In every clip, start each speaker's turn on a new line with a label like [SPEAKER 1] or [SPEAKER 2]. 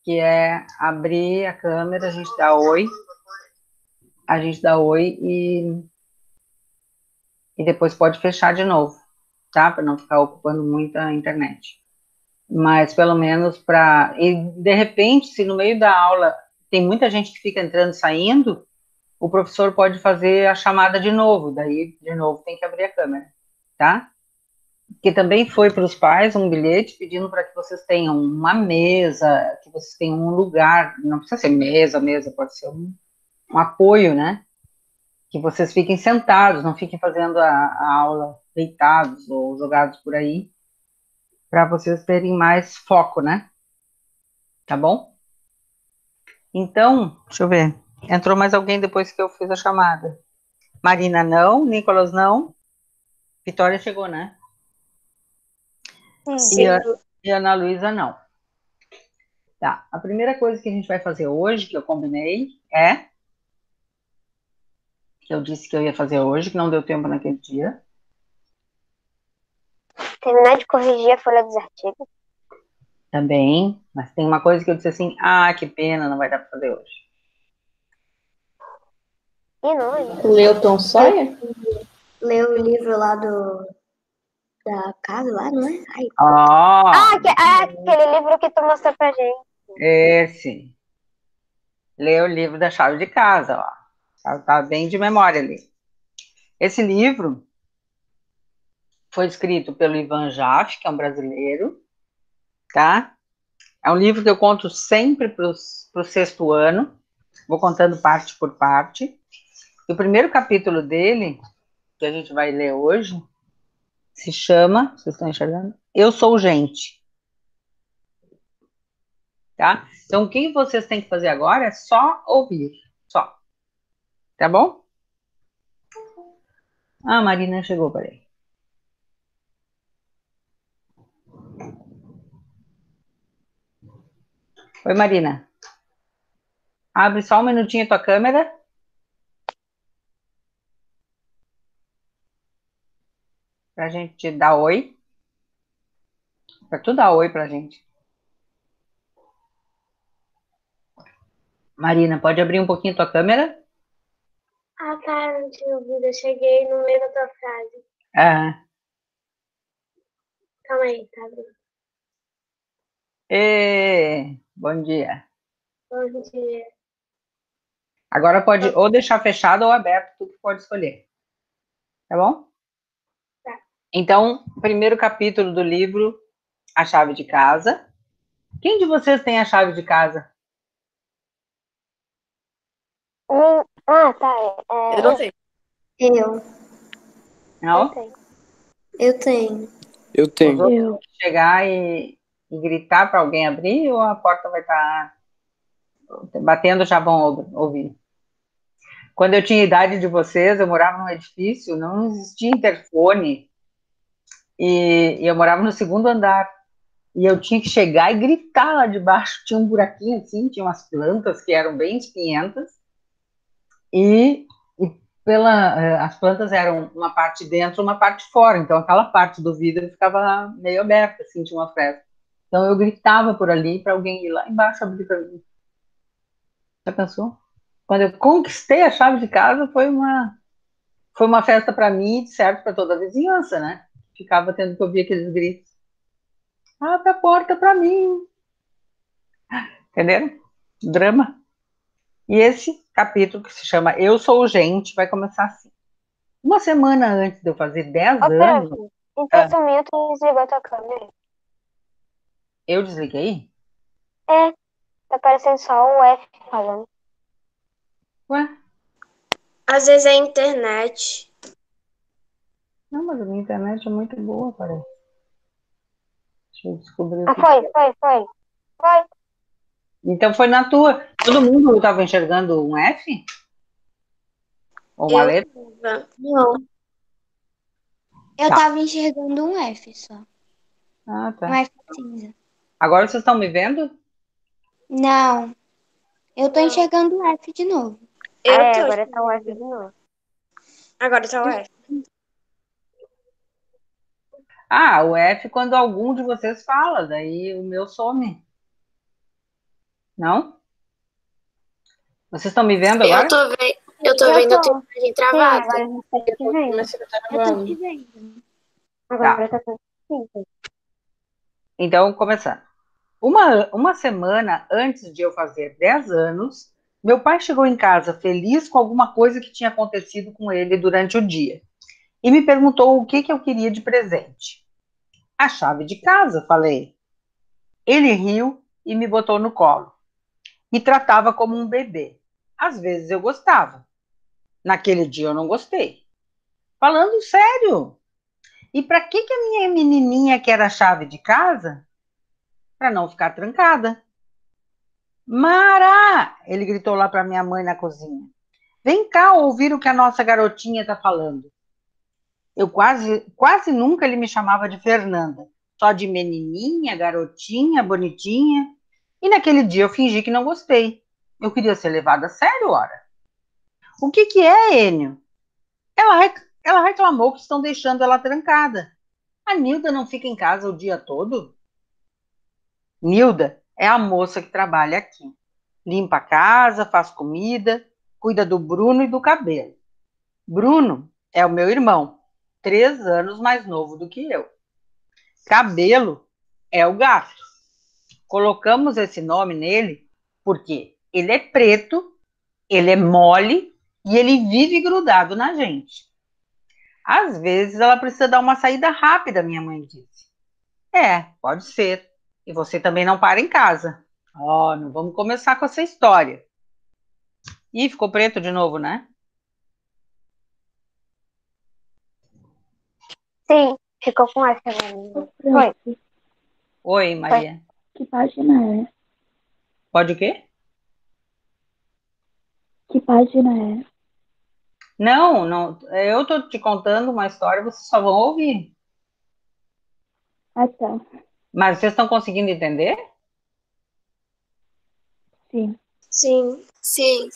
[SPEAKER 1] que é abrir a câmera, a gente dá oi e depois pode fechar de novo, tá? Para não ficar ocupando muito a internet. Mas pelo menos para. E de repente, se no meio da aula tem muita gente que fica entrando e saindo, o professor pode fazer a chamada de novo, daí de novo tem que abrir a câmera, tá? Que também foi para os pais um bilhete pedindo para que vocês tenham uma mesa, que vocês tenham um lugar, não precisa ser mesa, pode ser um apoio, né? Que vocês fiquem sentados, não fiquem fazendo a aula deitados ou jogados por aí, para vocês terem mais foco, né? Tá bom? Então, deixa eu ver. Entrou mais alguém depois que eu fiz a chamada? Marina não, Nicolas não, Vitória chegou, né? E
[SPEAKER 2] Sim.
[SPEAKER 1] e Ana Luísa não. Tá. A primeira coisa que a gente vai fazer hoje, que eu combinei, que eu disse que eu ia fazer hoje, que não deu tempo naquele dia.
[SPEAKER 2] Terminar de corrigir a folha dos artigos.
[SPEAKER 1] Também, mas tem uma coisa que eu disse assim, que pena, não vai dar para fazer hoje.
[SPEAKER 2] E não, hein?
[SPEAKER 3] Leu Tom Sawyer?
[SPEAKER 4] Leu o livro lá da casa, lá, não é? Ai,
[SPEAKER 2] Aquele livro que tu mostrou pra gente.
[SPEAKER 1] Esse. Lê o livro da chave de casa, ó. Tá bem de memória ali. Esse livro foi escrito pelo Ivan Jaffe, que é um brasileiro, tá? É um livro que eu conto sempre para o sexto ano, vou contando parte por parte. E o primeiro capítulo dele, que a gente vai ler hoje, se chama, vocês estão enxergando? Eu Sou Gente. Tá? Então, o que vocês têm que fazer agora é só ouvir, só. Tá bom? Ah, a Marina chegou, peraí. Oi, Marina. Abre só um minutinho a tua câmera. Pra gente te dar oi. Pra tu dar oi pra gente. Marina, pode abrir um pouquinho a tua câmera?
[SPEAKER 4] Ah, tá, não tinha ouvido. Eu cheguei no meio da tua frase.
[SPEAKER 1] Ah.
[SPEAKER 4] Calma aí, tá abrindo.
[SPEAKER 1] Bom dia.
[SPEAKER 4] Bom dia.
[SPEAKER 1] Agora pode ou deixar fechado ou aberto, tu que pode escolher. Tá bom?
[SPEAKER 4] Tá.
[SPEAKER 1] Então, primeiro capítulo do livro, A Chave de Casa. Quem de vocês tem a chave de casa?
[SPEAKER 2] Tá.
[SPEAKER 3] Eu não sei.
[SPEAKER 4] Eu
[SPEAKER 1] Não?
[SPEAKER 2] Tenho.
[SPEAKER 4] Eu tenho.
[SPEAKER 5] Eu
[SPEAKER 1] Os
[SPEAKER 5] tenho.
[SPEAKER 1] outros têm que chegar e gritar para alguém abrir ou a porta vai estar batendo, já vão ouvir? Quando eu tinha a idade de vocês, eu morava num edifício, não existia interfone e eu morava no segundo andar. E eu tinha que chegar e gritar lá de baixo. Tinha um buraquinho assim, tinha umas plantas que eram bem espinhentas. E as plantas eram uma parte dentro, uma parte fora. Então aquela parte do vidro ficava meio aberta, assim, tinha uma fresta. Então eu gritava por ali para alguém ir lá embaixo abrir para mim. Já pensou? Quando eu conquistei a chave de casa, foi uma festa para mim, certo, para toda a vizinhança, né? Ficava tendo que ouvir aqueles gritos. Abre a porta para mim. Entenderam? Drama. E esse capítulo que se chama Eu Sou Gente vai começar assim. Uma semana antes de eu fazer 10
[SPEAKER 2] Ô,
[SPEAKER 1] anos,
[SPEAKER 2] prof, então sumiu, tu desligou tua câmera.
[SPEAKER 1] eu desliguei.
[SPEAKER 2] Tá parecendo só o F falando.
[SPEAKER 1] Ué,
[SPEAKER 4] Às vezes é a internet.
[SPEAKER 1] não, mas a minha internet é muito boa, parece. Deixa eu descobrir o que.
[SPEAKER 2] Foi.
[SPEAKER 1] Então foi na tua. Todo mundo estava enxergando um F? Ou uma
[SPEAKER 4] Eu
[SPEAKER 1] letra?
[SPEAKER 4] não. Eu
[SPEAKER 1] Tá.
[SPEAKER 4] tava enxergando um F só.
[SPEAKER 1] Ah,
[SPEAKER 4] Um
[SPEAKER 1] tá.
[SPEAKER 4] F cinza.
[SPEAKER 1] Agora vocês estão me vendo?
[SPEAKER 4] Não. Eu tô enxergando um F de novo.
[SPEAKER 2] Agora tá o F de novo.
[SPEAKER 4] Agora tá o F.
[SPEAKER 1] Ah, o F quando algum de vocês fala, daí o meu some. Não? Vocês estão me vendo
[SPEAKER 3] Eu
[SPEAKER 1] agora?
[SPEAKER 3] tô vendo, eu tô
[SPEAKER 2] Eu
[SPEAKER 3] vendo a
[SPEAKER 2] tô.
[SPEAKER 3] tua imagem
[SPEAKER 2] Sim,
[SPEAKER 3] travada.
[SPEAKER 2] agora eu tô te vendo.
[SPEAKER 3] Mas você tá
[SPEAKER 2] Eu tô
[SPEAKER 3] travando.
[SPEAKER 2] te vendo. Agora tá tudo sim.
[SPEAKER 1] Então, começando. Uma semana antes de eu fazer 10 anos, meu pai chegou em casa feliz com alguma coisa que tinha acontecido com ele durante o dia e me perguntou o que eu queria de presente. A chave de casa, falei. Ele riu e me botou no colo. Me tratava como um bebê. Às vezes eu gostava. Naquele dia eu não gostei. Falando sério. E para que a minha menininha quer a chave de casa? Para não ficar trancada. Mara! Ele gritou lá para minha mãe na cozinha. Vem cá ouvir o que a nossa garotinha está falando. Eu quase nunca ele me chamava de Fernanda. Só de menininha, garotinha, bonitinha. E naquele dia eu fingi que não gostei. Eu queria ser levada a sério, ora. O que é, Enio? Ela reclamou que estão deixando ela trancada. A Nilda não fica em casa o dia todo? Nilda é a moça que trabalha aqui. Limpa a casa, faz comida, cuida do Bruno e do cabelo. Bruno é o meu irmão, 3 anos mais novo do que eu. Cabelo é o gato. Colocamos esse nome nele porque ele é preto, ele é mole e ele vive grudado na gente. Às vezes ela precisa dar uma saída rápida, minha mãe disse. É, pode ser. E você também não para em casa. Ó, não vamos começar com essa história. Ih, ficou preto de novo, né?
[SPEAKER 2] Sim, ficou com essa agora. Foi.
[SPEAKER 1] Oi, Maria.
[SPEAKER 5] Que página é?
[SPEAKER 1] Pode o quê?
[SPEAKER 5] Que página é?
[SPEAKER 1] Não, não. Eu tô te contando uma história, vocês só vão ouvir.
[SPEAKER 5] Ah, tá.
[SPEAKER 1] Mas vocês estão conseguindo entender?
[SPEAKER 5] Sim.
[SPEAKER 3] Sim. Sim.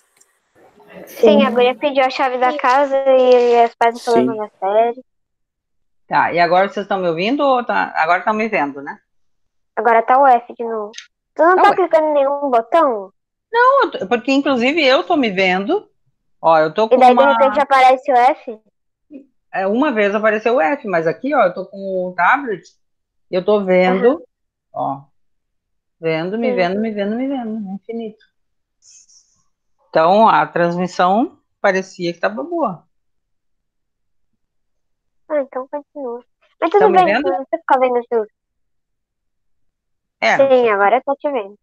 [SPEAKER 2] Sim, a guria pediu a chave da casa e os pais estão
[SPEAKER 1] Sim.
[SPEAKER 2] levando a sério.
[SPEAKER 1] Tá, e agora vocês estão me ouvindo ou tá? Agora estão me vendo, né?
[SPEAKER 2] Agora tá o F de novo. Tu não
[SPEAKER 1] Tá,
[SPEAKER 2] tá
[SPEAKER 1] ué.
[SPEAKER 2] clicando em nenhum botão?
[SPEAKER 1] Porque inclusive eu tô me vendo. Ó, eu tô com
[SPEAKER 2] E daí de repente aparece o F?
[SPEAKER 1] uma vez apareceu o F, mas aqui, ó, eu tô com o tablet e eu tô
[SPEAKER 2] Aham,
[SPEAKER 1] vendo, ó, vendo, me
[SPEAKER 2] sim.
[SPEAKER 1] vendo, me vendo, me vendo, infinito. Então a transmissão parecia que tava boa.
[SPEAKER 2] Ah, então continua. Mas
[SPEAKER 1] Estão
[SPEAKER 2] tudo
[SPEAKER 1] me
[SPEAKER 2] bem,
[SPEAKER 1] vendo?
[SPEAKER 2] não precisa ficar vendo tudo.
[SPEAKER 1] É,
[SPEAKER 2] Sim, agora eu tô te vendo.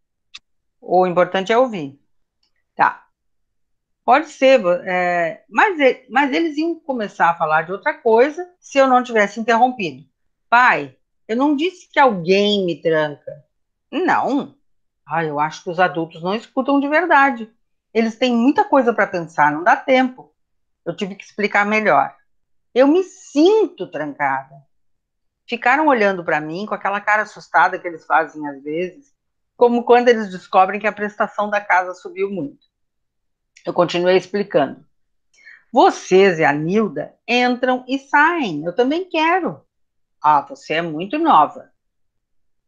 [SPEAKER 1] o importante é ouvir. Tá. Pode ser, mas eles iam começar a falar de outra coisa se eu não tivesse interrompido. Pai, eu não disse que alguém me tranca. Não. Ah, eu acho que os adultos não escutam de verdade. Eles têm muita coisa para pensar, não dá tempo. Eu tive que explicar melhor. Eu me sinto trancada. Ficaram olhando para mim com aquela cara assustada que eles fazem às vezes, como quando eles descobrem que a prestação da casa subiu muito. Eu continuei explicando. Vocês e a Nilda entram e saem. Eu também quero. Ah, você é muito nova.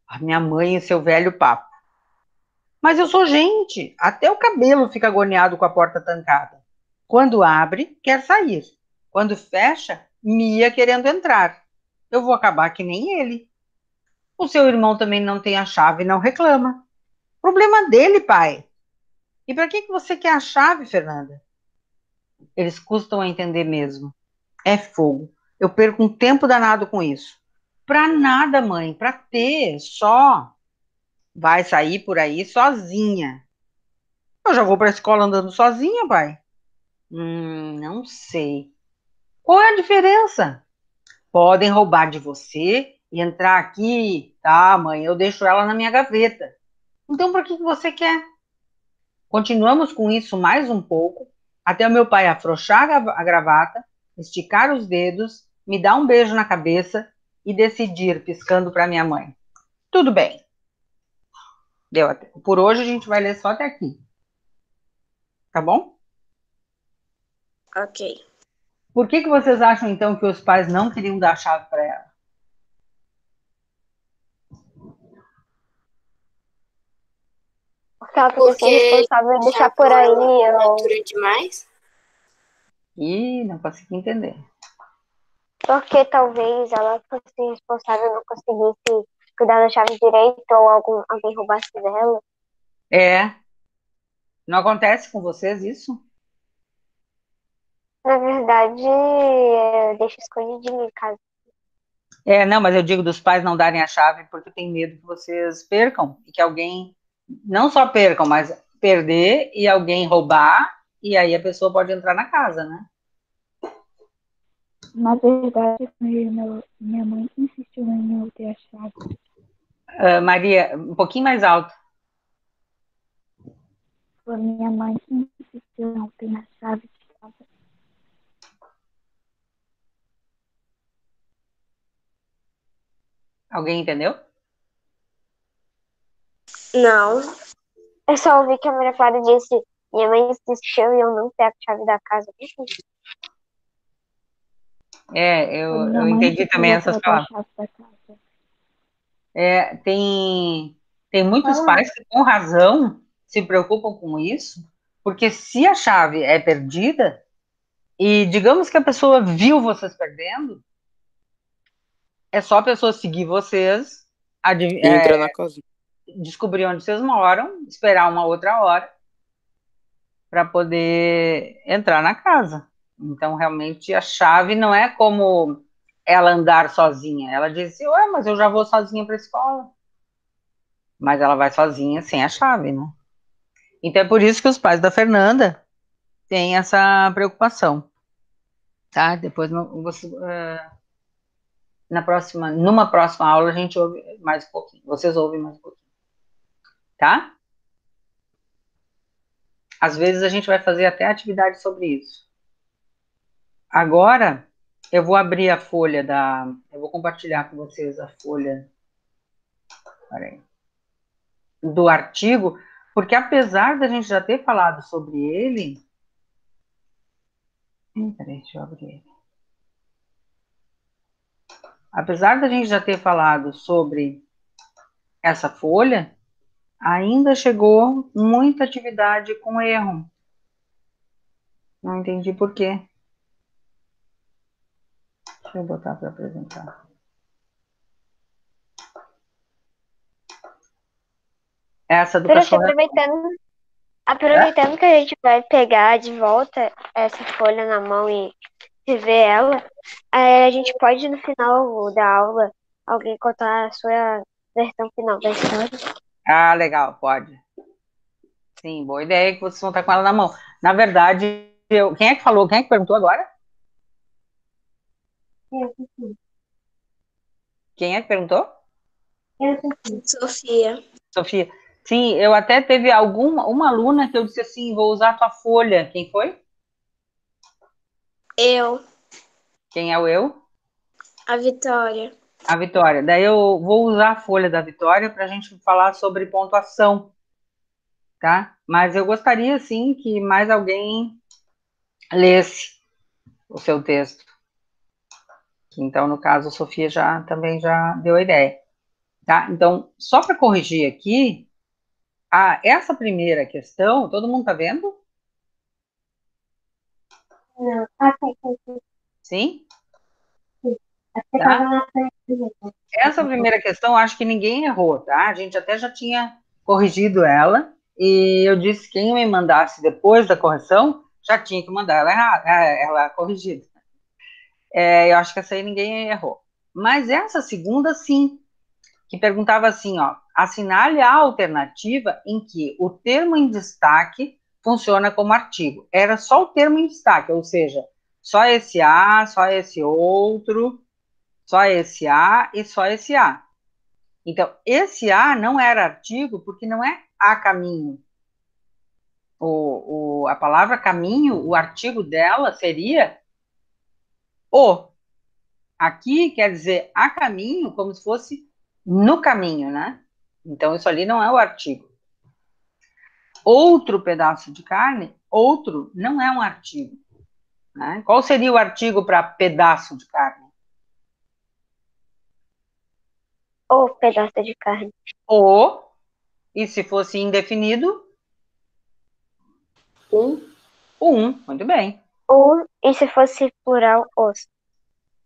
[SPEAKER 1] A minha mãe e seu velho papo. Mas eu sou gente. Até o cabelo fica agoniado com a porta trancada. Quando abre, quer sair. Quando fecha, Mia querendo entrar. Eu vou acabar que nem ele. O seu irmão também não tem a chave e não reclama. Problema dele, pai. E para que você quer a chave, Fernanda? Eles custam a entender mesmo. É fogo. Eu perco um tempo danado com isso. Pra nada, mãe. Pra ter, só. Vai sair por aí sozinha. Eu já vou pra escola andando sozinha, pai. Não sei. Qual é a diferença? Podem roubar de você e entrar aqui. Tá, mãe, eu deixo ela na minha gaveta. Então, por que você quer? Continuamos com isso mais um pouco, até o meu pai afrouxar a gravata, esticar os dedos, me dar um beijo na cabeça e decidir, piscando para minha mãe. Tudo bem. Deu até. Por hoje a gente vai ler só até aqui. Tá bom?
[SPEAKER 3] Ok.
[SPEAKER 1] Por que vocês acham, então, que os pais não queriam dar a chave para ela?
[SPEAKER 2] Porque ela podia ser
[SPEAKER 3] Porque
[SPEAKER 2] responsável em deixar
[SPEAKER 3] já
[SPEAKER 2] por aí,
[SPEAKER 3] mora
[SPEAKER 2] ou...
[SPEAKER 3] altura demais.
[SPEAKER 1] Ih, não consegui entender.
[SPEAKER 2] Porque talvez ela fosse responsável e não conseguisse cuidar da chave direito, ou alguém roubasse dela.
[SPEAKER 1] É, não acontece com vocês isso?
[SPEAKER 2] Na verdade, deixa escondidinho em casa.
[SPEAKER 1] Não, mas eu digo dos pais não darem a chave porque tem medo que vocês percam e que alguém não só percam, mas perder e alguém roubar e aí a pessoa pode entrar na casa, né?
[SPEAKER 5] Na verdade, minha mãe insistiu em eu ter a chave.
[SPEAKER 1] Maria, um pouquinho mais alto.
[SPEAKER 5] A minha mãe insistiu em eu ter a chave de casa.
[SPEAKER 1] Alguém entendeu?
[SPEAKER 3] Não.
[SPEAKER 2] Eu só ouvi que a Maria Clara disse: minha mãe insistiu e eu não pego a chave da casa.
[SPEAKER 5] Minha
[SPEAKER 1] Eu
[SPEAKER 5] mãe
[SPEAKER 1] entendi
[SPEAKER 5] que
[SPEAKER 1] também
[SPEAKER 5] falou
[SPEAKER 1] essas
[SPEAKER 5] para dar a
[SPEAKER 1] palavras.
[SPEAKER 5] chave da casa.
[SPEAKER 1] Tem muitos pais que, com razão, se preocupam com isso, porque se a chave é perdida, e digamos que a pessoa viu vocês perdendo, é só a pessoa seguir vocês,
[SPEAKER 6] Entra na casa.
[SPEAKER 1] descobrir onde vocês moram, esperar uma outra hora para poder entrar na casa. Então, realmente, a chave não é como ela andar sozinha. Ela disse, ué, mas eu já vou sozinha para a escola. Mas ela vai sozinha sem a chave, né? Então, é por isso que os pais da Fernanda têm essa preocupação. Tá? Depois, numa próxima aula, a gente ouve mais um pouquinho. Vocês ouvem mais um pouquinho. Tá? Às vezes a gente vai fazer até atividade sobre isso. Agora, eu vou abrir a folha eu vou compartilhar com vocês a folha do artigo, porque apesar da gente já ter falado sobre ele. Peraí, deixa eu abrir ele. Apesar da gente já ter falado sobre essa folha, ainda chegou muita atividade com erro. Não entendi por quê. Deixa eu botar para apresentar. Essa do
[SPEAKER 2] Trouxa,
[SPEAKER 1] cachorro.
[SPEAKER 2] aproveitando que a gente vai pegar de volta essa folha na mão e rever ela, a gente pode, no final da aula, alguém contar a sua versão final da história.
[SPEAKER 1] Ah, legal, pode. Sim, boa ideia que vocês vão estar com ela na mão. Na verdade, quem é que falou? Quem é que perguntou agora? Quem é que perguntou?
[SPEAKER 3] Sofia.
[SPEAKER 1] Sofia. Sim, eu até teve uma aluna que eu disse assim, vou usar a tua folha. Quem foi?
[SPEAKER 3] Eu.
[SPEAKER 1] Quem é o eu?
[SPEAKER 3] A Vitória.
[SPEAKER 1] A Vitória. Daí eu vou usar a folha da Vitória para a gente falar sobre pontuação, tá? Mas eu gostaria, sim, que mais alguém lesse o seu texto. Então, no caso, a Sofia também já deu a ideia, tá? Então, só para corrigir aqui, essa primeira questão, todo mundo tá vendo?
[SPEAKER 2] Não.
[SPEAKER 1] Sim? Tá? Essa primeira questão, acho que ninguém errou, tá? A gente até já tinha corrigido ela, e eu disse que quem me mandasse depois da correção, já tinha que mandar ela errada, ela corrigida. Eu acho que essa aí ninguém errou. Mas essa segunda, sim, que perguntava assim, ó, assinale a alternativa em que o termo em destaque funciona como artigo. Era só o termo em destaque, ou seja, só esse A, só esse outro, só esse A e só esse A. Então, esse A não era artigo porque não é a caminho. A palavra caminho, o artigo dela seria o. Aqui quer dizer a caminho, como se fosse no caminho, né? Então, isso ali não é o artigo. Outro pedaço de carne, outro, não é um artigo. Né? Qual seria o artigo para pedaço de carne?
[SPEAKER 2] Ou pedaço de carne.
[SPEAKER 1] O E se fosse indefinido?
[SPEAKER 4] Um.
[SPEAKER 1] Muito bem.
[SPEAKER 2] E se fosse plural, os.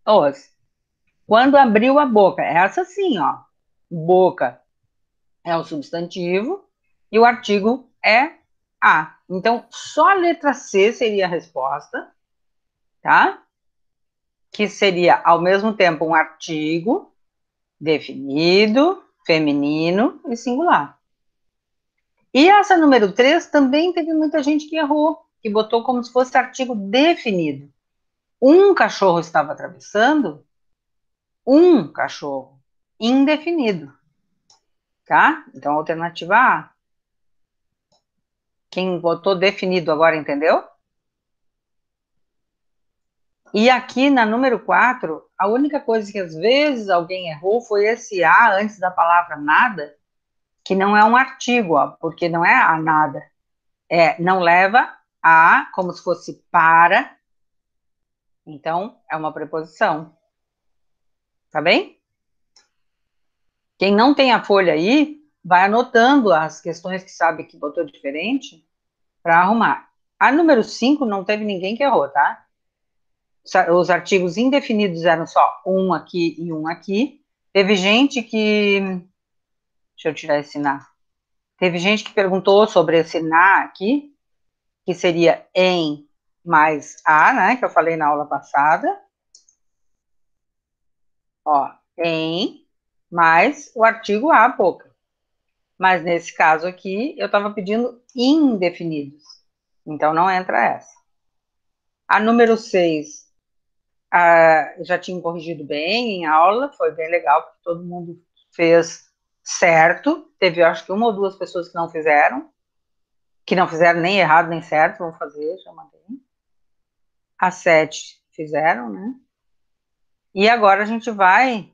[SPEAKER 1] Os. Quando abriu a boca, essa sim, ó. Boca é o substantivo e o artigo é a. Então, só a letra C seria a resposta, tá? Que seria, ao mesmo tempo, um artigo definido, feminino e singular. E essa número 3 também teve muita gente que errou, que botou como se fosse artigo definido. Um cachorro estava atravessando, um cachorro indefinido, tá? Então, alternativa A. Quem botou definido agora entendeu? E aqui na número 4, a única coisa que às vezes alguém errou foi esse A antes da palavra nada, que não é um artigo, ó, porque não é a nada. Não leva a como se fosse para. Então, é uma preposição. Tá bem? Quem não tem a folha aí, vai anotando as questões que sabe que botou diferente para arrumar. A número 5 não teve ninguém que errou, tá? Os artigos indefinidos eram só um aqui e um aqui. Teve gente que... Deixa eu tirar esse na. Teve gente que perguntou sobre esse na aqui, que seria em mais a, né? Que eu falei na aula passada. Ó, em mais o artigo a, boca. Mas nesse caso aqui, eu estava pedindo indefinidos. Então, não entra essa. A número 6, já tinha corrigido bem em aula, foi bem legal, porque todo mundo fez certo. Teve, acho que uma ou duas pessoas que não fizeram nem errado nem certo, vão fazer, já mandei. A 7 fizeram, né? E agora a gente vai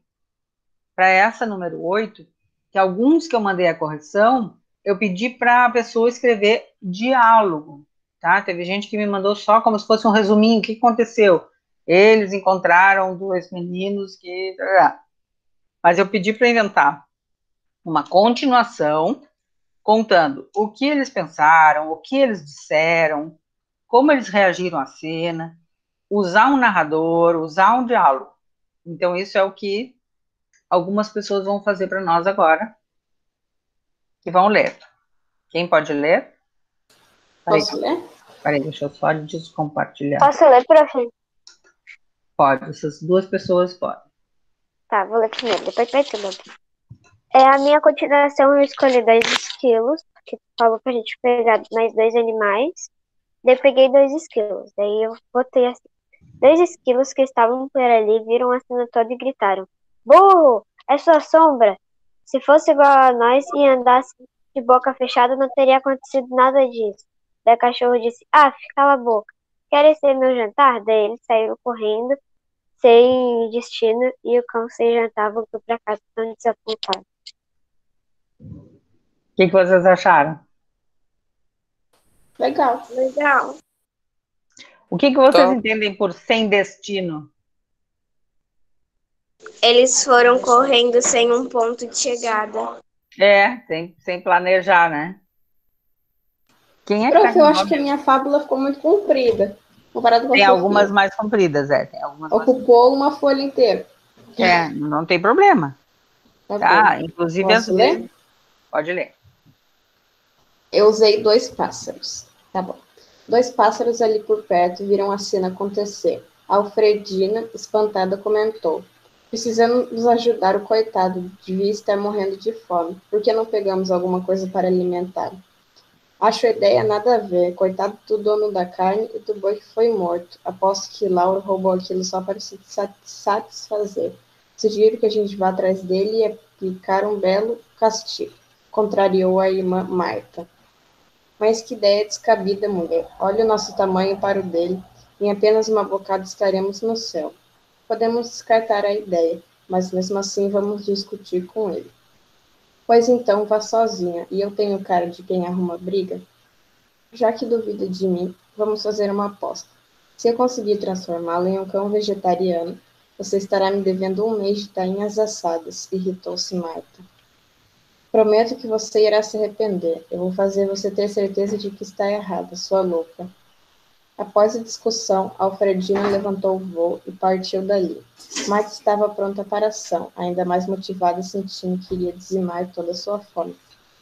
[SPEAKER 1] para essa número 8, que alguns que eu mandei a correção, eu pedi para a pessoa escrever diálogo, tá? Teve gente que me mandou só como se fosse um resuminho, o que aconteceu? Eles encontraram dois meninos que... Mas eu pedi para inventar uma continuação, contando o que eles pensaram, o que eles disseram, como eles reagiram à cena, usar um narrador, usar um diálogo. Então, isso é o que algumas pessoas vão fazer para nós agora, que vão ler. Quem pode ler?
[SPEAKER 4] Posso ler?
[SPEAKER 1] Peraí, deixa eu só descompartilhar.
[SPEAKER 2] Posso ler, prof?
[SPEAKER 1] Pode, essas duas pessoas podem.
[SPEAKER 2] Tá, vou ler primeiro, depois vai tudo. A minha continuação, eu escolhi 2 esquilos, que falou pra gente pegar mais 2 animais. Daí eu peguei 2 esquilos. Daí eu botei assim. 2 esquilos que estavam por ali viram a cena toda e gritaram: Burro! É sua sombra! Se fosse igual a nós e andasse de boca fechada, não teria acontecido nada disso. Daí o cachorro disse: cala a boca. Querem ser meu jantar? Daí ele saiu correndo, sem destino, e o cão sem jantar voltou pra casa tão desapontado.
[SPEAKER 1] O que vocês acharam?
[SPEAKER 4] Legal.
[SPEAKER 3] Legal.
[SPEAKER 1] O que vocês
[SPEAKER 6] Top.
[SPEAKER 1] entendem por sem destino?
[SPEAKER 3] Eles foram correndo sem um ponto de chegada.
[SPEAKER 1] Sem planejar, né? Quem é que tá
[SPEAKER 4] Prof, eu
[SPEAKER 1] com
[SPEAKER 4] acho que a minha fábula ficou muito comprida, comparado com a
[SPEAKER 1] Tem
[SPEAKER 4] Sofia.
[SPEAKER 1] algumas mais compridas, tem algumas mais
[SPEAKER 4] Ocupou uma folha inteira.
[SPEAKER 1] não tem problema. Tá?
[SPEAKER 4] Bom.
[SPEAKER 1] Inclusive, às
[SPEAKER 4] Posso
[SPEAKER 1] vezes...
[SPEAKER 4] ler?
[SPEAKER 1] Pode ler.
[SPEAKER 4] Eu usei 2 pássaros. Tá bom. 2 pássaros ali por perto viram a cena acontecer. A Alfredina, espantada, comentou: Precisamos nos ajudar, o coitado devia estar morrendo de fome. Por que não pegamos alguma coisa para alimentar? Acho a ideia nada a ver. Coitado do dono da carne e do boi que foi morto. Aposto que Lauro roubou aquilo só para se satisfazer. Sugiro que a gente vá atrás dele e aplicar um belo castigo. Contrariou a irmã Marta. Mas que ideia descabida, mulher. Olha o nosso tamanho para o dele. Em apenas uma bocada estaremos no céu. Podemos descartar a ideia, mas mesmo assim vamos discutir com ele. Pois então, vá sozinha, e eu tenho cara de quem arruma briga? Já que duvida de mim, vamos fazer uma aposta. Se eu conseguir transformá-lo em um cão vegetariano, você estará me devendo 1 mês de tainhas assadas, irritou-se Marta. Prometo que você irá se arrepender. Eu vou fazer você ter certeza de que está errada, sua louca. Após a discussão, Alfredina levantou o voo e partiu dali. Marta estava pronta para a ação, ainda mais motivada, sentindo que iria dizimar toda a sua fome.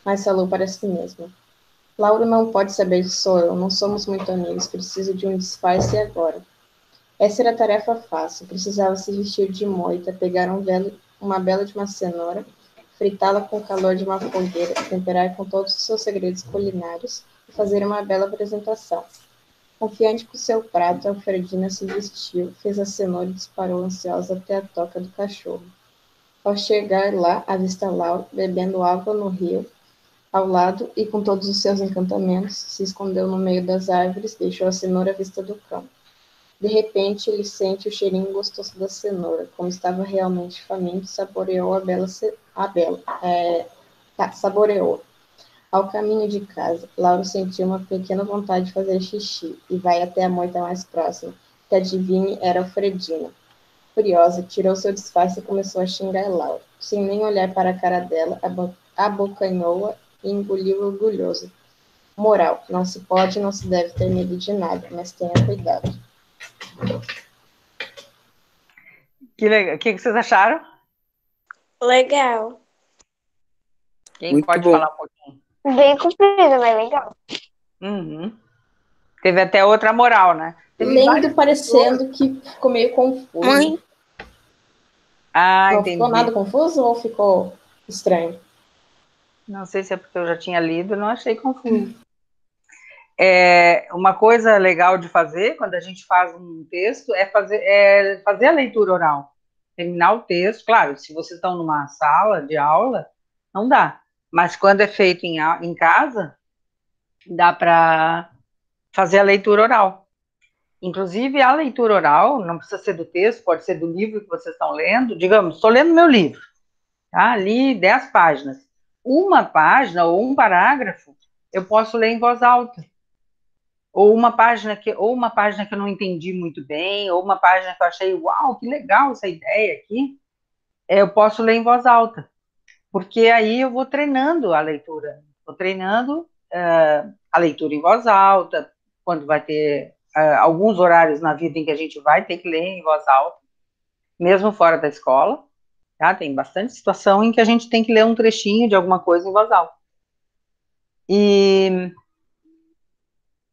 [SPEAKER 4] Mas falou para si mesma. Lauro não pode saber que sou eu, não somos muito amigos, preciso de um disfarce agora. Essa era a tarefa fácil, precisava se vestir de moita, pegar uma bela de uma cenoura, fritá-la com o calor de uma fogueira, temperar com todos os seus segredos culinários e fazer uma bela apresentação. Confiante com seu prato, Alfredina se vestiu, fez a cenoura e disparou ansiosa até a toca do cachorro. Ao chegar lá, avista Lauro, bebendo água no rio, ao lado, e com todos os seus encantamentos, se escondeu no meio das árvores, deixou a cenoura à vista do cão. De repente, ele sente o cheirinho gostoso da cenoura. Como estava realmente faminto, saboreou saboreou. Ao caminho de casa, Lauro sentiu uma pequena vontade de fazer xixi e vai até a moita mais próxima, que adivinhe era Alfredina. Furiosa, tirou seu disfarce e começou a xingar Lauro. Sem nem olhar para a cara dela, abocanhou-a e engoliu orgulhoso. Moral, não se pode e não se deve ter medo de nada, mas tenha cuidado.
[SPEAKER 1] Que legal. O que vocês acharam?
[SPEAKER 3] Legal.
[SPEAKER 1] Quem
[SPEAKER 6] Muito
[SPEAKER 1] pode
[SPEAKER 6] bom.
[SPEAKER 1] falar um pouquinho?
[SPEAKER 2] Bem comprido, mas legal.
[SPEAKER 1] Uhum. Teve até outra moral, né? Teve
[SPEAKER 4] Lendo
[SPEAKER 1] várias
[SPEAKER 4] parecendo que ficou meio confuso.
[SPEAKER 6] Mãe.
[SPEAKER 1] Ah,
[SPEAKER 4] Não
[SPEAKER 1] entendi.
[SPEAKER 4] ficou nada confuso ou ficou estranho?
[SPEAKER 1] Não sei se é porque eu já tinha lido, não achei confuso. Uma coisa legal de fazer quando a gente faz um texto é fazer a leitura oral. Terminar o texto, claro, se vocês estão numa sala de aula, não dá. Mas quando é feito em casa, dá para fazer a leitura oral. Inclusive, a leitura oral, não precisa ser do texto, pode ser do livro que vocês estão lendo. Digamos, estou lendo meu livro, tá? Li 10 páginas. Uma página ou um parágrafo, eu posso ler em voz alta. Ou uma página que eu não entendi muito bem, ou uma página que eu achei, uau, que legal essa ideia aqui, eu posso ler em voz alta. Porque aí eu vou treinando a leitura. Vou treinando a leitura em voz alta, quando vai ter alguns horários na vida em que a gente vai ter que ler em voz alta, mesmo fora da escola, tá? Tem bastante situação em que a gente tem que ler um trechinho de alguma coisa em voz alta.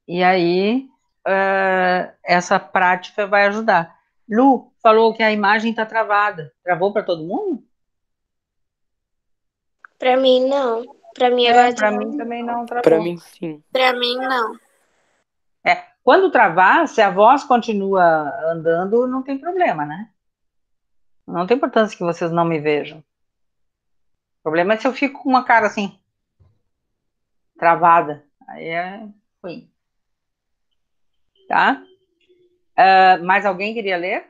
[SPEAKER 1] E aí, essa prática vai ajudar. Lu falou que a imagem está travada. Travou para todo mundo?
[SPEAKER 3] Pra mim, não. Pra mim, agora
[SPEAKER 1] Para
[SPEAKER 3] tá.
[SPEAKER 1] mim também não travou.
[SPEAKER 6] Pra mim, sim.
[SPEAKER 3] Pra mim, não.
[SPEAKER 1] Quando travar, se a voz continua andando, não tem problema, né? Não tem importância que vocês não me vejam. O problema é se eu fico com uma cara assim, travada. Aí é ruim. Tá? Mais alguém queria ler?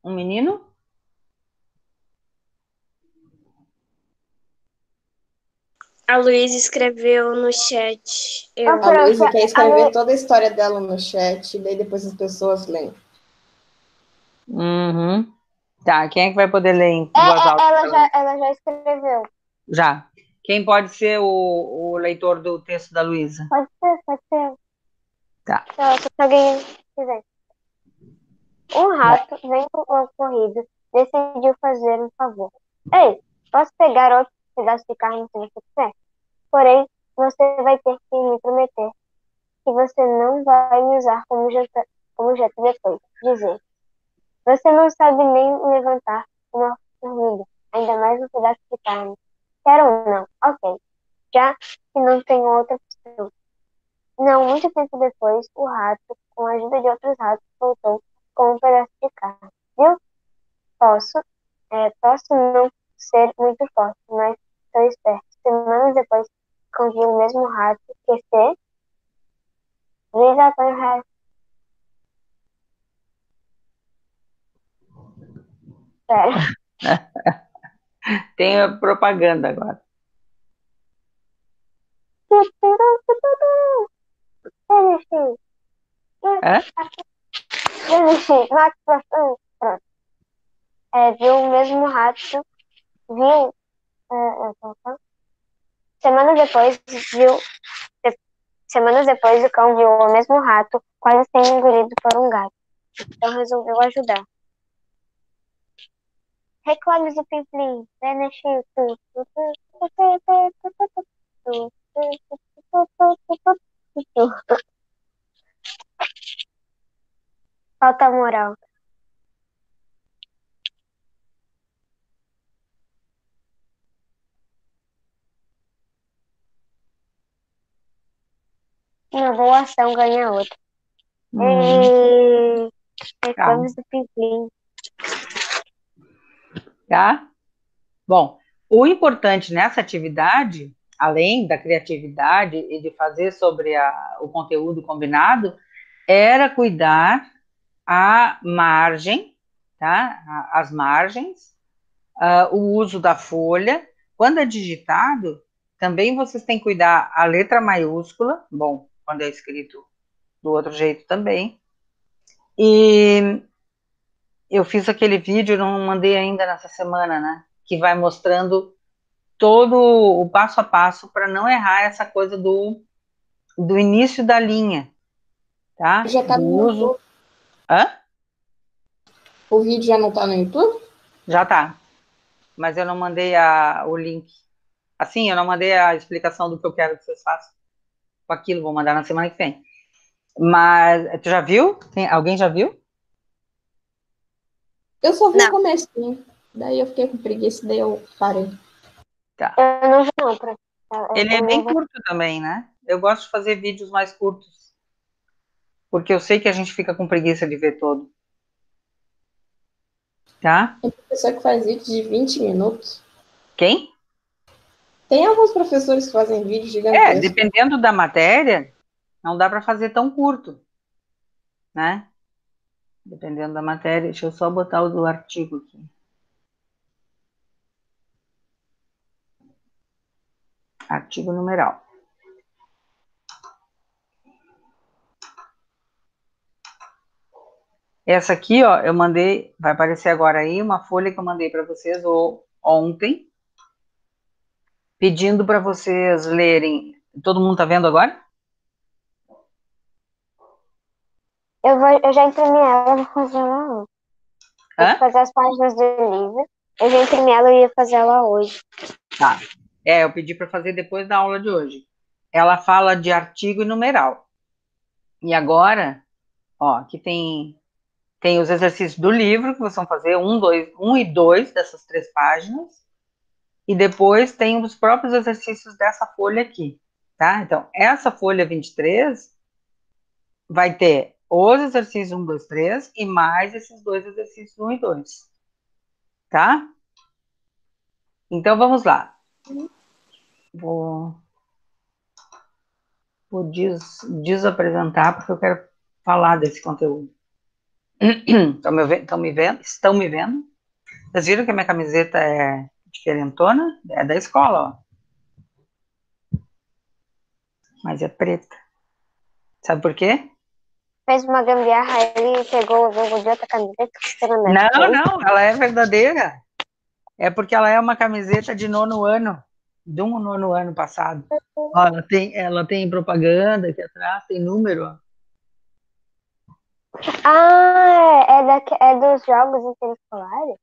[SPEAKER 1] Um menino?
[SPEAKER 3] A Luísa escreveu no chat.
[SPEAKER 4] A Luísa quer escrever toda a história dela no chat, e daí depois as pessoas leem.
[SPEAKER 1] Uhum. Tá, quem é que vai poder ler em voz alta?
[SPEAKER 2] Ela já escreveu.
[SPEAKER 1] Já. Quem pode ser o leitor do texto da Luísa?
[SPEAKER 2] Pode ser.
[SPEAKER 1] Tá.
[SPEAKER 2] Se alguém quiser. Um rato, vendo o ocorrido, decidiu fazer um favor. Ei, posso pegar outro pedaço de carne se você quiser? Porém, você vai ter que me prometer que você não vai me usar como objeto depois. Dizer, você não sabe nem levantar uma formiga, ainda mais um pedaço de carne. Quero ou não? Ok. Já que não tem outra opção. Não, muito tempo depois, o rato, com a ajuda de outros ratos, voltou com um pedaço de carne. Viu? Posso não ser muito forte, mas sou esperto. Semanas depois, convi o mesmo rato que se desatou o resto. Sério.
[SPEAKER 1] Tem a propaganda agora.
[SPEAKER 2] Pronto. Viu o mesmo rato, viu Semanas depois, semanas depois, o cão viu o mesmo rato quase sendo engolido por um gato. Então resolveu ajudar. Reclames do Plim-Plim, né, Chico? Falta moral. Uma boa ação ganha outra. E... Reclames do Plim-Plim.
[SPEAKER 1] Tá? Bom, o importante nessa atividade, além da criatividade e de fazer sobre o conteúdo combinado, era cuidar a margem, tá? As margens, o uso da folha. Quando é digitado, também vocês têm que cuidar a letra maiúscula, bom, quando é escrito do outro jeito também. E eu fiz aquele vídeo, não mandei ainda nessa semana, né? Que vai mostrando todo o passo a passo para não errar essa coisa do início da linha, tá?
[SPEAKER 4] Já tá
[SPEAKER 1] Do
[SPEAKER 4] no
[SPEAKER 1] uso.
[SPEAKER 4] YouTube?
[SPEAKER 1] Hã?
[SPEAKER 4] O vídeo já não tá no YouTube?
[SPEAKER 1] Já tá. Mas eu não mandei o link. Assim, eu não mandei a explicação do que eu quero que vocês façam com aquilo, vou mandar na semana que vem. Mas, tu já viu? Alguém já viu?
[SPEAKER 4] Eu só vi o
[SPEAKER 2] Não.
[SPEAKER 4] comecinho. Daí eu fiquei com preguiça, daí eu parei.
[SPEAKER 1] Tá.
[SPEAKER 2] Eu não vi não,
[SPEAKER 1] Ele é bem curto também, né? Eu gosto de fazer vídeos mais curtos. Porque eu sei que a gente fica com preguiça de ver todo. Tá?
[SPEAKER 4] Tem professor que faz vídeo de 20 minutos.
[SPEAKER 1] Quem?
[SPEAKER 4] Tem alguns professores que fazem vídeo gigantesco.
[SPEAKER 1] Dependendo da matéria, não dá para fazer tão curto, né? Dependendo da matéria, deixa eu só botar o do artigo aqui. Artigo numeral. Essa aqui, ó, eu mandei, vai aparecer agora aí, uma folha que eu mandei para vocês ontem, pedindo para vocês lerem. Todo mundo tá vendo agora?
[SPEAKER 2] Eu já imprimi ela, vou fazer ela hoje. Vou
[SPEAKER 1] Hã?
[SPEAKER 2] fazer as páginas do livro. Eu já imprimi ela e ia fazer ela hoje.
[SPEAKER 1] Tá. Eu pedi para fazer depois da aula de hoje. Ela fala de artigo e numeral. E agora, ó, aqui tem os exercícios do livro que vocês vão fazer, 1 e 2 dessas 3 páginas. E depois tem os próprios exercícios dessa folha aqui, tá? Então, essa folha 23 vai ter os exercícios 1, 2, 3 e mais esses 2 exercícios 1 e 2, tá? Então, vamos lá. Vou desapresentar, porque eu quero falar desse conteúdo. Estão me vendo? Estão me vendo? Vocês viram que a minha camiseta é diferentona? É da escola, ó. Mas é preta. Sabe por quê?
[SPEAKER 2] Fez uma gambiarra, ele pegou o logo de outra camiseta.
[SPEAKER 1] Não, ela é verdadeira. É porque ela é uma camiseta de nono ano, de um nono ano passado. Ó, ela tem propaganda aqui atrás, tem número, ó.
[SPEAKER 2] Ah, é dos jogos interescolares?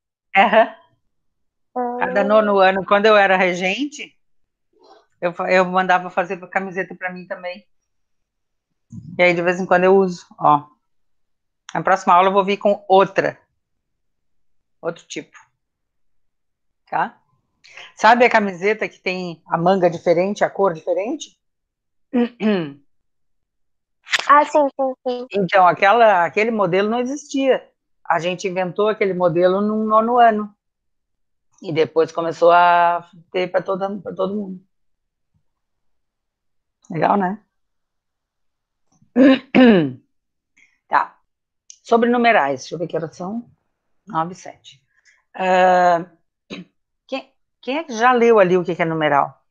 [SPEAKER 1] Cada nono ano, quando eu era regente, eu mandava fazer camiseta para mim também. E aí, de vez em quando, eu uso, ó. Na próxima aula, eu vou vir com outro tipo, tá? Sabe a camiseta que tem a manga diferente, a cor diferente?
[SPEAKER 2] Ah, sim, sim, sim.
[SPEAKER 1] Então, aquele modelo não existia. A gente inventou aquele modelo no nono ano. E depois começou a ter para todo mundo. Legal, né? Tá. Sobre numerais. Deixa eu ver que horas são. 9 e 7. Quem é que já leu ali o que é numeral?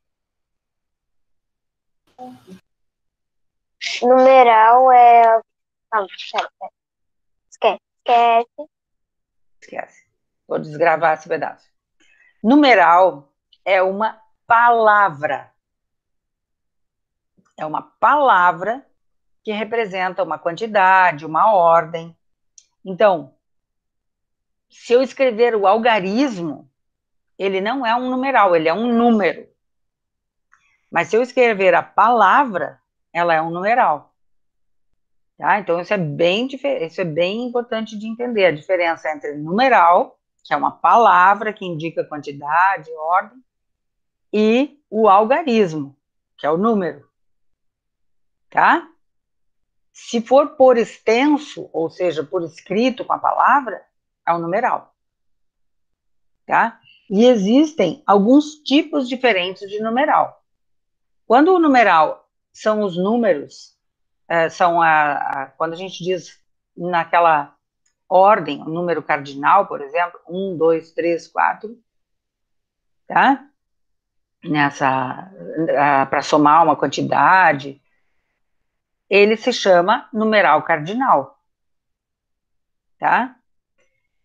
[SPEAKER 2] Numeral é... Não, pera.
[SPEAKER 1] Esquece. Vou desgravar esse pedaço. Numeral é uma palavra. É uma palavra que representa uma quantidade, uma ordem. Então, se eu escrever o algarismo, ele não é um numeral, ele é um número. Mas se eu escrever a palavra, ela é um numeral. Tá? Então, isso é bem importante de entender, a diferença entre numeral, que é uma palavra que indica quantidade, ordem, e o algarismo, que é o número. Tá? Se for por extenso, ou seja, por escrito com a palavra, é um numeral. Tá? E existem alguns tipos diferentes de numeral. Quando o numeral são os números, quando a gente diz naquela ordem, o número cardinal, por exemplo, 1, 2, 3, 4, tá? Para somar uma quantidade, ele se chama numeral cardinal, tá?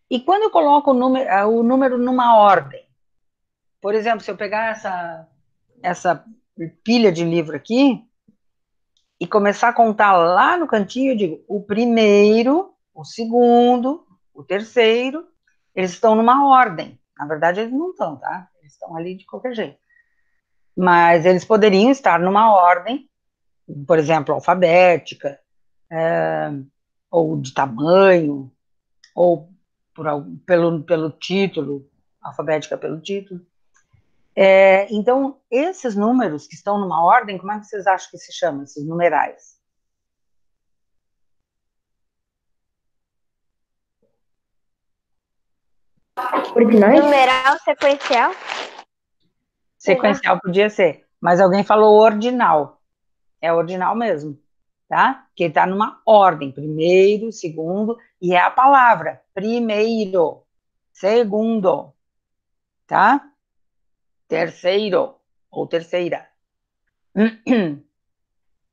[SPEAKER 1] E quando eu coloco o número numa ordem, por exemplo, se eu pegar essa pilha de livro aqui e começar a contar lá no cantinho, eu digo, o primeiro, o segundo, o terceiro, eles estão numa ordem. Na verdade, eles não estão, tá? Eles estão ali de qualquer jeito. Mas eles poderiam estar numa ordem, por exemplo, alfabética, ou de tamanho, ou pelo título, alfabética pelo título. Então, esses números que estão numa ordem, como é que vocês acham que se chamam, esses numerais?
[SPEAKER 5] Ordinais?
[SPEAKER 2] Numeral sequencial?
[SPEAKER 1] Sequencial podia ser, mas alguém falou ordinal. É ordinal mesmo, tá? Que está numa ordem, primeiro, segundo, e é a palavra, primeiro, segundo, tá? Terceiro, ou terceira.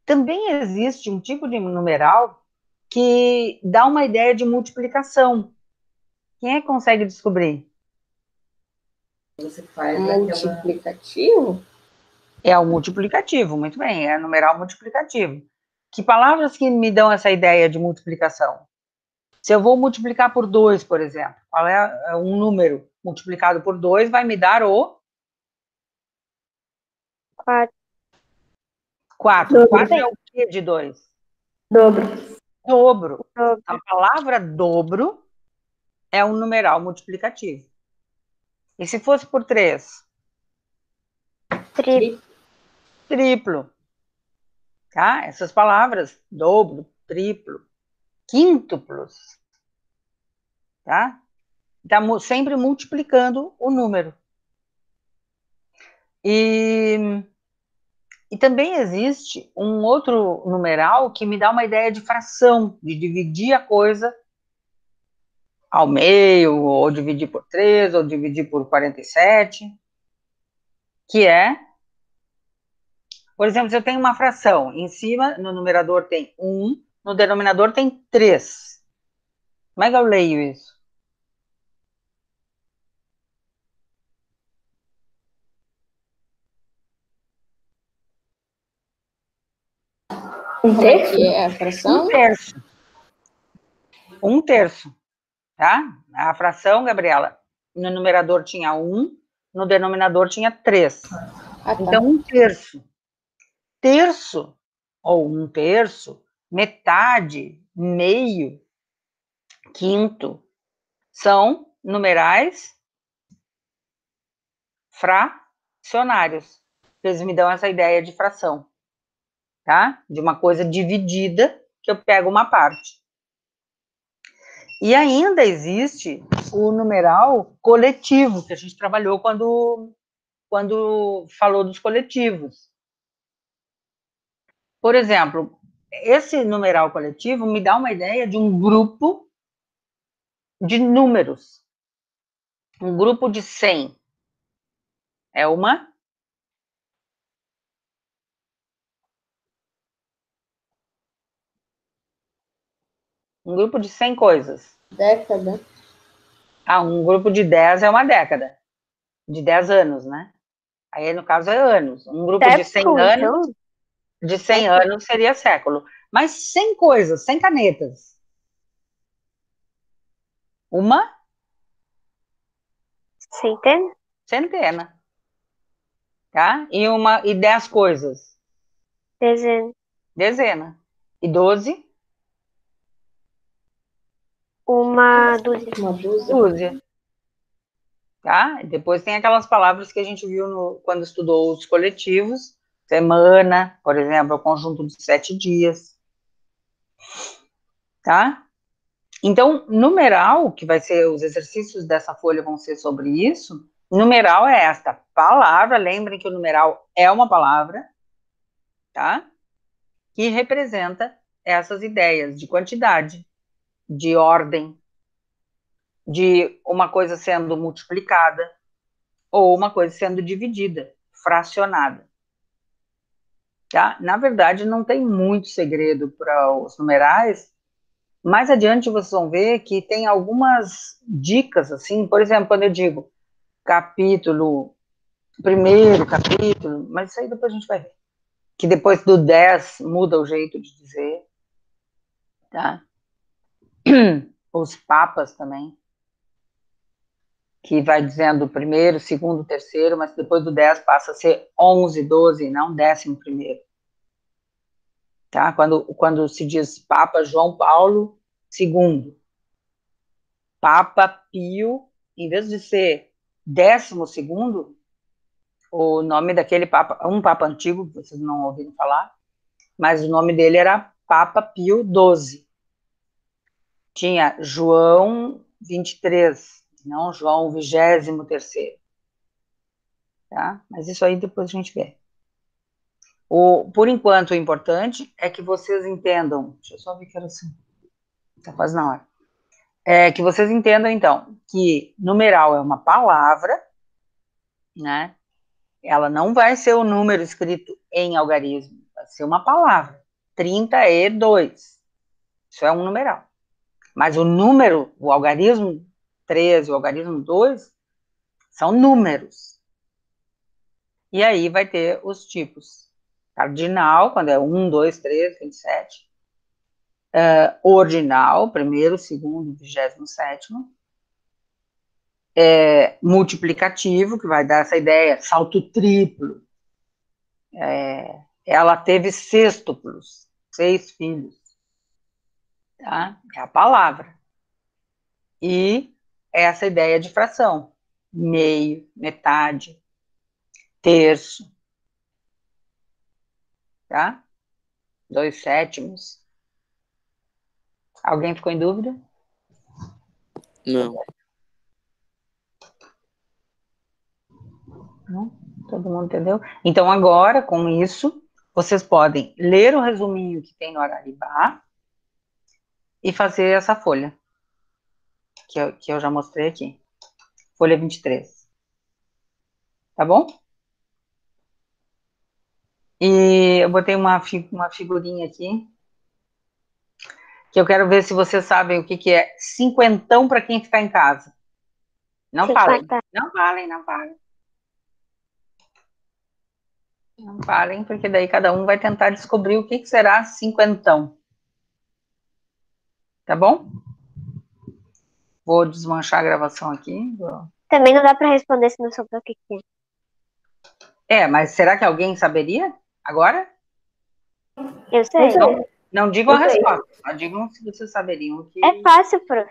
[SPEAKER 1] Também existe um tipo de numeral que dá uma ideia de multiplicação. Quem é que consegue descobrir?
[SPEAKER 4] Você faz multiplicativo?
[SPEAKER 1] É o multiplicativo, muito bem, é numeral multiplicativo. Que palavras que me dão essa ideia de multiplicação? Se eu vou multiplicar por 2, por exemplo, qual é um número multiplicado por 2 vai me dar o
[SPEAKER 2] 4.
[SPEAKER 1] 4. 4 é o que de 2?
[SPEAKER 5] Dobro.
[SPEAKER 1] Dobro. A palavra dobro é um numeral multiplicativo. E se fosse por 3? Triplo. Tá? Essas palavras, dobro, triplo, quíntuplos. Tá? Está sempre multiplicando o número. E também existe um outro numeral que me dá uma ideia de fração, de dividir a coisa ao meio, ou dividir por 3, ou dividir por 47, que é, por exemplo, se eu tenho uma fração, em cima, no numerador tem 1, no denominador tem 3. Como é que eu leio isso?
[SPEAKER 4] Como é que é a fração?
[SPEAKER 1] 1/3. 1/3, tá? A fração, Gabriela, no numerador tinha 1, no denominador tinha 3.
[SPEAKER 4] Ah, tá.
[SPEAKER 1] Então, 1/3. Terço, ou 1/3, metade, meio, quinto, são numerais fracionários. Eles me dão essa ideia de fração, tá? De uma coisa dividida, que eu pego uma parte. E ainda existe o numeral coletivo, que a gente trabalhou quando falou dos coletivos. Por exemplo, esse numeral coletivo me dá uma ideia de um grupo de números. Um grupo de 100 é uma um grupo de 100 coisas.
[SPEAKER 4] Década.
[SPEAKER 1] Um grupo de 10 é uma década. De 10 anos, né? Aí, no caso, é anos. Um grupo de 100 anos De 100 anos seria século. Mas 100 coisas, 100 canetas. Uma
[SPEAKER 2] Centena?
[SPEAKER 1] centena. Tá? E 10 coisas.
[SPEAKER 2] Dezena.
[SPEAKER 1] Dezena. E 12?
[SPEAKER 2] Uma dúzia.
[SPEAKER 4] Uma dúzia.
[SPEAKER 1] Dúzia. Tá? E depois tem aquelas palavras que a gente viu quando estudou os coletivos. Semana, por exemplo, é o conjunto de 7 dias. Tá? Então, numeral, que vai ser, os exercícios dessa folha vão ser sobre isso. Numeral é esta palavra, lembrem que o numeral é uma palavra, tá? Que representa essas ideias de quantidade, de ordem, de uma coisa sendo multiplicada ou uma coisa sendo dividida, fracionada. Tá? Na verdade, não tem muito segredo para os numerais. Mais adiante vocês vão ver que tem algumas dicas, assim, por exemplo, quando eu digo capítulo, primeiro capítulo, mas isso aí depois a gente vai ver. Que depois do 10 muda o jeito de dizer, tá? Os papas também, que vai dizendo primeiro, segundo, terceiro, mas depois do 10 passa a ser 11, 12, não 11º. Tá? Quando se diz Papa João Paulo II, Papa Pio, em vez de ser 12º, o nome daquele Papa, um Papa antigo, que vocês não ouviram falar, mas o nome dele era Papa Pio XII. Tinha João 23, não João 23º. Tá? Mas isso aí depois a gente vê. Por enquanto, o importante é que vocês entendam. Deixa eu só ver que era assim. Está quase na hora. Que vocês entendam, então, que numeral é uma palavra, né? Ela não vai ser o número escrito em algarismo, vai ser uma palavra. 32. Isso é um numeral. Mas o número, o algarismo 13, o algarismo 2, são números. E aí vai ter os tipos. Cardinal, quando é 1, 2, 3, 27. Ordinal, primeiro, segundo, 27º. Multiplicativo, que vai dar essa ideia, salto triplo. Ela teve sextuplos, 6 filhos. Tá? É a palavra. E essa ideia de fração. Meio, metade, terço. Tá? 2/7. Alguém ficou em dúvida?
[SPEAKER 6] Não.
[SPEAKER 1] Não? Todo mundo entendeu? Então, agora, com isso, vocês podem ler o resuminho que tem no Araribá e fazer essa folha, que eu já mostrei aqui. Folha 23. Tá bom? E eu botei uma figurinha aqui, que eu quero ver se vocês sabem o que é cinquentão para quem ficar em casa. Não falem, não falem, não falem. Não falem, porque daí cada um vai tentar descobrir o que será cinquentão. Tá bom? Vou desmanchar a gravação aqui.
[SPEAKER 2] Também não dá pra responder se não souber o que é.
[SPEAKER 1] Mas será que alguém saberia agora?
[SPEAKER 2] Eu sei.
[SPEAKER 1] Não digam a resposta, só digam se vocês saberiam o que...
[SPEAKER 2] É fácil, prof.